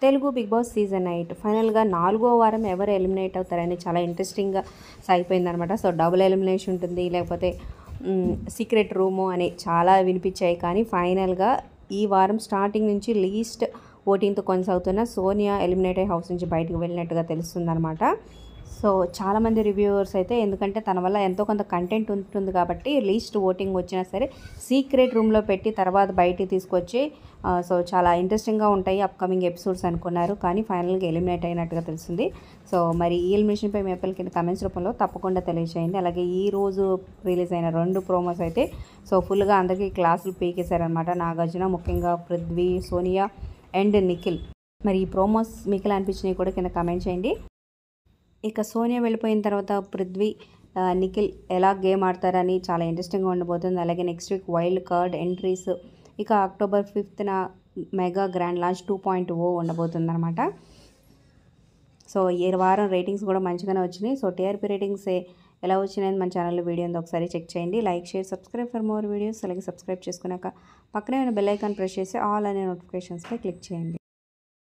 Telugu big boss season 8 ఫైనల్గా 4వ వారం ఎవరు ఎలిమినేట్ అవుతారని చాలా ఇంట్రెస్టింగ్గా సాగిపోయిందనమాట. సో డబుల్ ఎలిమినేషన్ ఉంటుంది, లేకపోతే సీక్రెట్ రూము అని చాలా వినిపించాయి. కానీ ఫైనల్గా ఈ వారం స్టార్టింగ్ నుంచి లీస్ట్ ఓటింగ్తో కొనసాగుతున్న సోనియా ఎలిమినేట్ అయ్యి హౌస్ నుంచి బయటకు వెళ్ళినట్టుగా తెలుస్తుందన్నమాట. సో చాలామంది రివ్యూవర్స్ అయితే, ఎందుకంటే తన వల్ల ఎంతో కొంత కంటెంట్ ఉంటుంది కాబట్టి లీస్ట్ ఓటింగ్ వచ్చినా సరే సీక్రెట్ రూమ్లో పెట్టి తర్వాత బయటికి తీసుకొచ్చి సో చాలా ఇంట్రెస్టింగ్గా ఉంటాయి అప్కమింగ్ ఎపిసోడ్స్ అనుకున్నారు. కానీ ఫైనల్గా ఎలిమినేట్ అయినట్టుగా తెలిసింది. సో మరి ఈ ఎలిమినేషన్పై మీ అప్పటికి కింద కమెంట్స్ రూపంలో తప్పకుండా తెలియజేయండి. అలాగే ఈ రోజు రిలీజ్ అయిన 2 ప్రోమోస్ అయితే సో ఫుల్గా అందరికీ క్లాసులు పీకేశారనమాట. నాగార్జున, ముఖ్యంగా పృథ్వీ, సోనియా అండ్ నిఖిల్. మరి ఈ ప్రోమోస్ మీకు ఎలా అనిపించినాయి కూడా కింద కమెంట్ చేయండి. ఇక సోనియా వెళ్ళిపోయిన తర్వాత పృథ్వీ, నిఖిల్ ఎలా గేమ్ ఆడతారని చాలా ఇంట్రెస్టింగ్గా ఉండబోతుంది. అలాగే next week wild card entries, ఇక అక్టోబర్ 5న మెగా గ్రాండ్ లాంచ్ 2.0 ఉండబోతుంది అనమాట. సో ఈ వారం రేటింగ్స్ కూడా మంచిగానే వచ్చినాయి. సో టీఆర్పీ రేటింగ్స్ ఎలా వచ్చినాయని మన ఛానల్లో వీడియో ఉంది, ఒకసారి చెక్ చేయండి. Like, share, subscribe for more videos. అలాగే సబ్స్క్రైబ్ చేసుకున్నాక పక్కనే ఉన్న బెల్ ఐకాన్ ప్రెస్ చేసి ఆల్ అనే నోటిఫికేషన్స్పై క్లిక్ చేయండి.